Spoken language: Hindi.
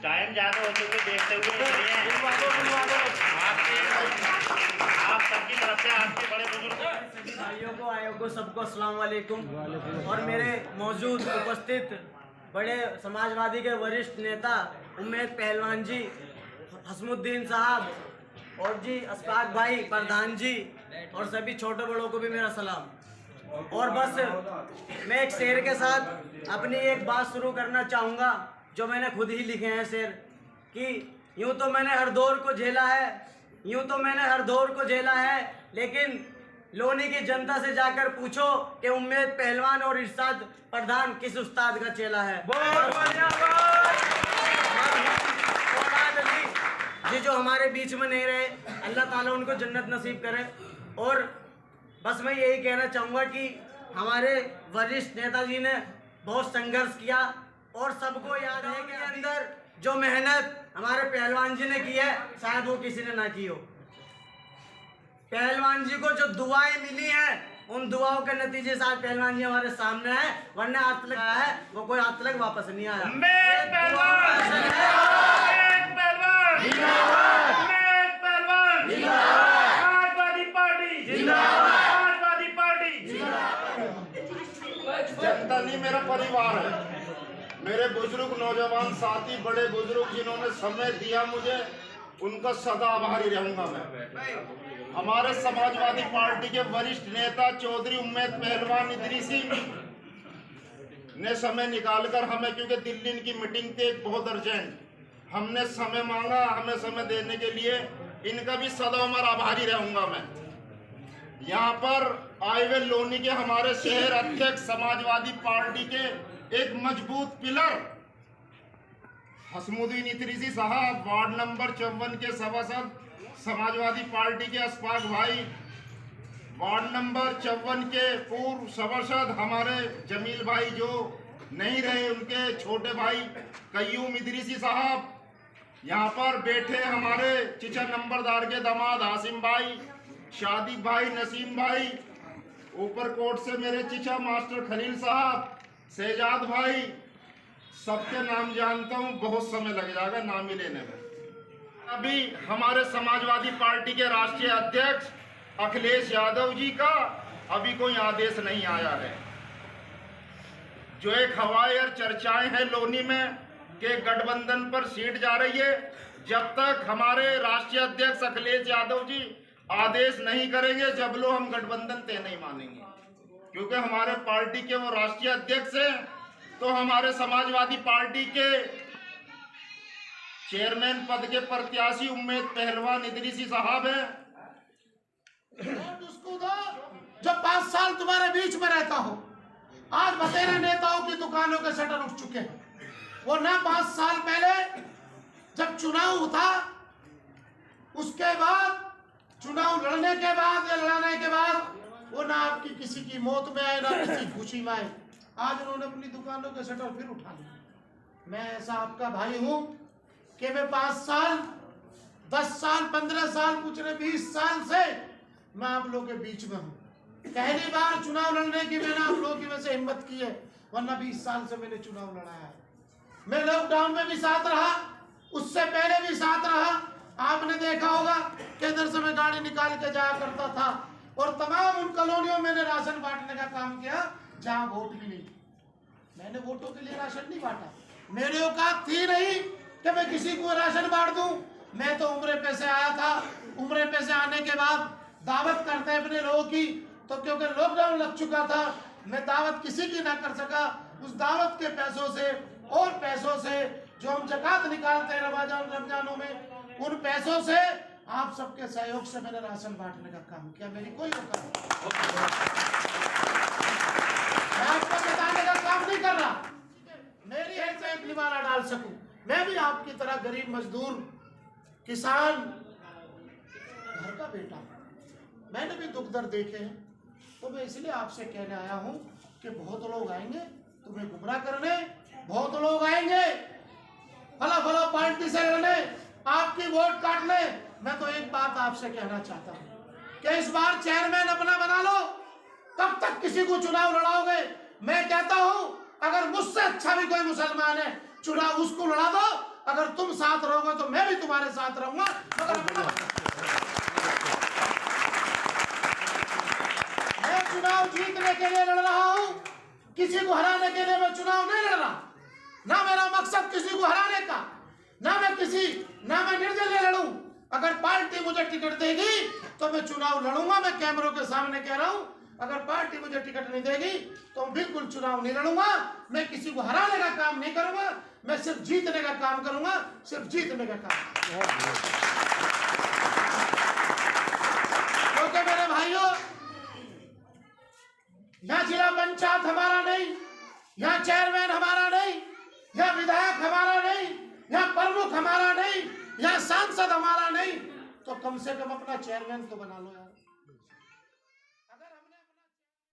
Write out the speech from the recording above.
टाइम ज्यादा होते हुए देखते हुए आप सबकी तरफ से आपके बड़े बुजुर्ग सभी भाइयों को, आयों को, सबको अस्सलाम वालेकुम। और मेरे मौजूद उपस्थित बड़े समाजवादी के वरिष्ठ नेता उम्मेद पहलवान जी, हसमुद्दीन साहब और जी अस्फाक भाई प्रधान जी और सभी छोटे बड़ों को भी मेरा सलाम। और बस मैं एक शेर के साथ अपनी एक बात शुरू करना चाहूँगा जो मैंने खुद ही लिखे हैं शेर, कि यूँ तो मैंने हर दौर को झेला है, यूँ तो मैंने हर दौर को झेला है, लेकिन लोनी की जनता से जाकर पूछो कि उम्मेद पहलवान और इरशाद प्रधान किस उस्ताद का चेला है। जी जो हमारे बीच में नहीं रहे, अल्लाह ताला उनको जन्नत नसीब करे। और बस मैं यही कहना चाहूँगा कि हमारे वरिष्ठ नेताजी ने बहुत संघर्ष किया और सबको याद है कि अंदर जो मेहनत हमारे पहलवान जी ने की है शायद वो किसी ने ना की हो। पहलवान जी को जो दुआएं मिली हैं उन दुआओं के नतीजे से आज पहलवान जी हमारे सामने है, वरना आज तक आया है वो कोई आज तक वापस नहीं आया। जनता नहीं मेरा परिवार है, मेरे बुजुर्ग नौजवान साथी, बड़े बुजुर्ग जिन्होंने समय दिया मुझे, उनका सदा आभारी रहूंगा मैं। हमारे समाजवादी पार्टी के वरिष्ठ नेता चौधरी उम्मेद पहलवान इदरीसी ने समय निकालकर हमें, क्योंकि दिल्ली इनकी मीटिंग थी एक बहुत अर्जेंट, हमने समय मांगा, हमें समय देने के लिए इनका भी सदा हमारा आभारी रहूंगा मैं। यहाँ पर आए हुए लोनी के हमारे शहर अध्यक्ष समाजवादी पार्टी के एक मजबूत पिलर हसमुद्दीन इदरीसी साहब, वार्ड नंबर 54 के सभासद समाजवादी पार्टी के अस्फाक भाई, वार्ड नंबर 54 के पूर्व सभासद हमारे जमील भाई जो नहीं रहे, उनके छोटे भाई कय्यूम इदरीसी साहब, यहाँ पर बैठे हमारे चिचा नंबरदार के दामाद हासिम भाई, शादिक भाई, नसीम भाई, ऊपर कोट से मेरे चिचा मास्टर खलील साहब, शहजाद भाई, सबके नाम जानता हूँ, बहुत समय लग जाएगा नाम ही लेने में। अभी हमारे समाजवादी पार्टी के राष्ट्रीय अध्यक्ष अखिलेश यादव जी का अभी कोई आदेश नहीं आया है। जो एक हवाई और चर्चाएं हैं लोनी में कि गठबंधन पर सीट जा रही है, जब तक हमारे राष्ट्रीय अध्यक्ष अखिलेश यादव जी आदेश नहीं करेंगे जब लोग हम गठबंधन तय नहीं मानेंगे, क्योंकि हमारे पार्टी के वो राष्ट्रीय अध्यक्ष हैं। तो हमारे समाजवादी पार्टी के चेयरमैन पद के प्रत्याशी उम्मेद पहलवान इदरीसी साहब हैं। उसको दो जो 5 साल तुम्हारे बीच में रहता हो। आज बतेरे नेताओं की दुकानों के शटर उठ चुके हैं, वो ना 5 साल पहले जब चुनाव था उसके बाद, चुनाव लड़ने के बाद या लड़ाने के बाद, वो ना आपकी किसी की मौत में आए ना किसी खुशी में आए। आज उन्होंने अपनी दुकानों के शटर फिर उठा लिए। मैं ऐसा आपका भाई हूं कि मैं 5 साल, 10 साल, 15 साल, कुछ ने 20 साल से मैं आप लोगों के बीच में हूं। पहली बार चुनाव लड़ने की मैंने आप लोगों की वजह से हिम्मत की है, वरना 20 साल से मैंने चुनाव लड़ाया है। मैं लॉकडाउन में भी साथ रहा, उससे पहले भी साथ रहा। आपने देखा होगा कि इधर से मैं गाड़ी निकाल के जाया करता था और तमाम उन कॉलोनियों में मैंने राशन बांटने का काम किया जहां वोट भी नहीं। मैंने वोटों के लिए राशन नहीं बांटा, मेरे औकात थी नहीं कि मैं किसी को राशन बांट दूं। मैं तो उम्रे पे से आया था, उम्रे पे से आने के बाद दावत करते अपने लोगों की, तो क्योंकि लॉकडाउन लग चुका था मैं दावत किसी की ना कर सका। उस दावत के पैसों से और पैसों से जो हम ज़कात निकालते हैं रमजानों में, उन पैसों से आप सबके सहयोग से मैंने राशन बांटने का काम किया। मेरी कोई औकात मैं आपको बताने का काम नहीं कर रहा, मेरी हैसियत निवाला डाल सकूं। मैं भी आपकी तरह गरीब मजदूर किसान घर का बेटा हूं, मैंने भी दुख दर्द देखे हैं। तो मैं इसलिए आपसे कहने आया हूं कि बहुत लोग आएंगे तुम्हें गुमराह करने, बहुत लोग आएंगे फला फला पार्टी से लड़ने, आपकी वोट काट ले। मैं तो एक बात आपसे कहना चाहता हूं कि इस बार चेयरमैन अपना बना लो। कब तक किसी को चुनाव लड़ाओगे? मैं कहता हूं अगर मुझसे अच्छा भी कोई मुसलमान है, चुनाव उसको लड़ा दो। अगर तुम साथ रहोगे तो मैं भी तुम्हारे साथ रहूंगा। मैं चुनाव जीतने के लिए लड़ रहा हूं, किसी को हराने के लिए मैं चुनाव नहीं लड़ रहा। ना मेरा मकसद किसी को हराने का, ना मैं निर्दलीय लड़ूं। अगर पार्टी मुझे टिकट देगी तो मैं चुनाव लड़ूंगा। मैं कैमरों के सामने कह रहा हूं, अगर पार्टी मुझे टिकट नहीं देगी तो बिल्कुल चुनाव नहीं लड़ूंगा। मैं किसी को हराने का काम नहीं करूंगा, मैं सिर्फ जीतने का काम करूंगा, सिर्फ जीतने का काम। क्योंकि मेरे भाइयों, यहाँ जिला पंचायत हमारा नहीं, यहाँ चेयरमैन हमारा नहीं, यहाँ विधायक हमारा नहीं, यहाँ प्रमुख हमारा नहीं, यहाँ सांसद हमारा नहीं, तो कम से कम अपना चेयरमैन तो बना लो यार।